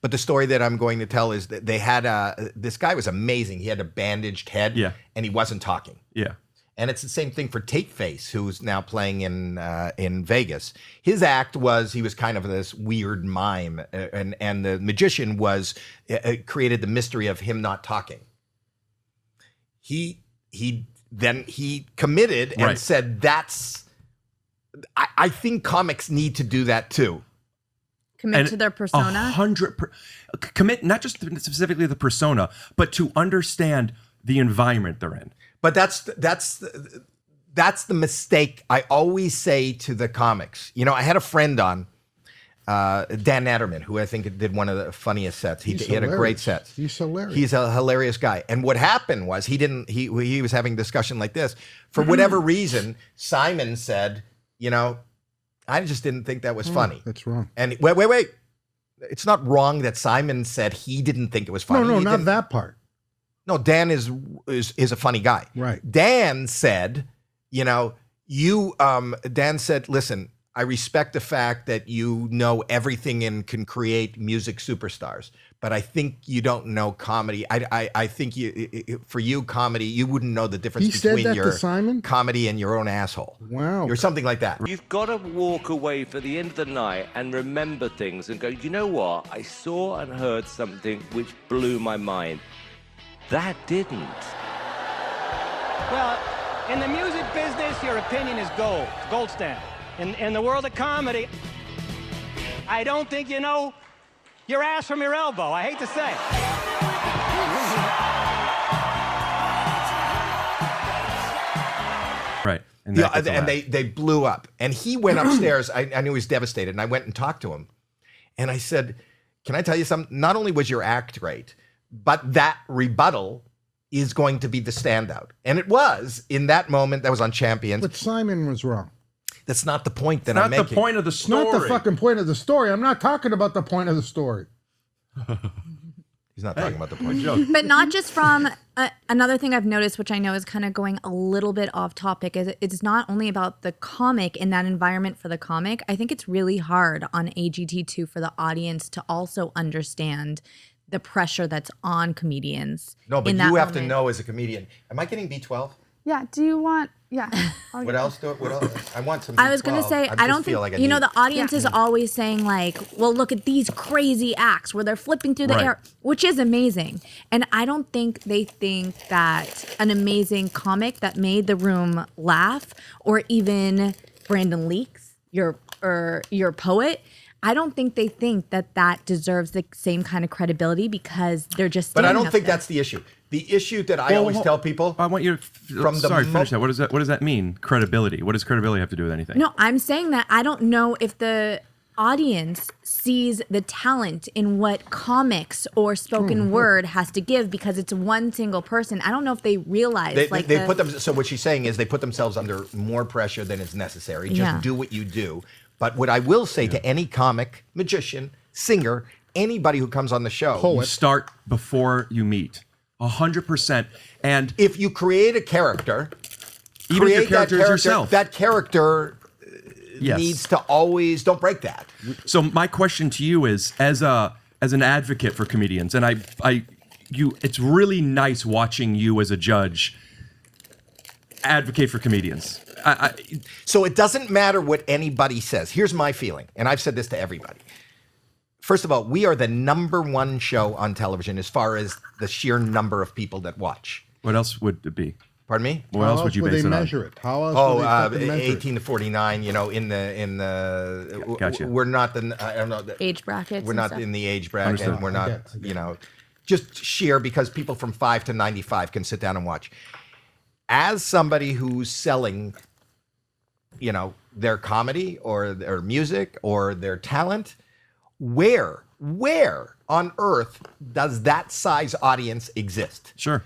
But the story that I'm going to tell is that they had this guy was amazing. He had a bandaged head, and he wasn't talking. Yeah. And it's the same thing for Tapeface, who's now playing in Vegas. His act was he was kind of this weird mime, and the magician was created the mystery of him not talking. He committed and said that's. I think comics need to do that too. Commit to their persona. Commit not just specifically the persona, but to understand the environment they're in. But that's the mistake I always say to the comics. You know, I had a friend on, Dan Natterman, who I think did one of the funniest sets. He had a great set. He's hilarious. He's a hilarious guy. And what happened was he was having a discussion like this. For whatever reason, Simon said, you know, I just didn't think that was funny. That's wrong. And wait. It's not wrong that Simon said he didn't think it was funny. No, not that part. No, Dan is a funny guy. Right. Dan said, you know, Dan said, listen, I respect the fact that you know everything and can create music superstars, but I think you don't know comedy. I think for you, comedy, you wouldn't know the difference between your comedy and your own asshole. Wow. Or something like that. You've got to walk away for the end of the night and remember things and go, you know what? I saw and heard something which blew my mind. That didn't. Well, in the music business, your opinion is gold standard. In the world of comedy, I don't think you know your ass from your elbow. I hate to say it. Right. And they blew up. And he went upstairs. I knew he was devastated. And I went and talked to him. And I said, can I tell you something? Not only was your act great, but that rebuttal is going to be the standout. And it was in that moment. That was on Champions. But Simon was wrong. That's not the point that I'm making. Not the point of the story. Not the fucking point of the story. I'm not talking about the point of the story. He's not talking about the point. Joke. But not just from another thing I've noticed, which I know is kind of going a little bit off topic, is it's not only about the comic and that environment for the comic. I think it's really hard on AGT2 for the audience to also understand the pressure that's on comedians. No, but you have to know as a comedian. Am I getting B12? Yeah. Do you want? Yeah. What else? I want some. I was gonna say I don't think like the audience is always saying like, well, look at these crazy acts where they're flipping through the air, which is amazing. And I don't think they think that an amazing comic that made the room laugh, or even Brandon Leaks, your poet. I don't think they think that deserves the same kind of credibility because they're just. But I don't think that's the issue. The issue that I always tell people. I want you to. Finish that. What does that mean? Credibility. What does credibility have to do with anything? No, I'm saying that I don't know if the audience sees the talent in what comics or spoken word has to give because it's one single person. I don't know if they realize So what she's saying is they put themselves under more pressure than is necessary. Just do what you do. But what I will say to any comic, magician, singer, anybody who comes on the show, you start before you meet, 100%. And if you create a character, even if your character is yourself, that character needs to always don't break that. So my question to you is, as an advocate for comedians, and it's really nice watching you as a judge advocate for comedians. So it doesn't matter what anybody says. Here's my feeling, and I've said this to everybody. First of all, we are the #1 show on television as far as the sheer number of people that watch. What else would it be? Pardon me? What else would you base it on? How else would they measure it? How else would they measure 18 to 49, in the Gotcha. We're not the I don't know the age brackets. We're not in the age bracket, and we're not, just sheer because people from 5 to 95 can sit down and watch. As somebody who's selling their comedy or their music or their talent, where on earth does that size audience exist? Sure.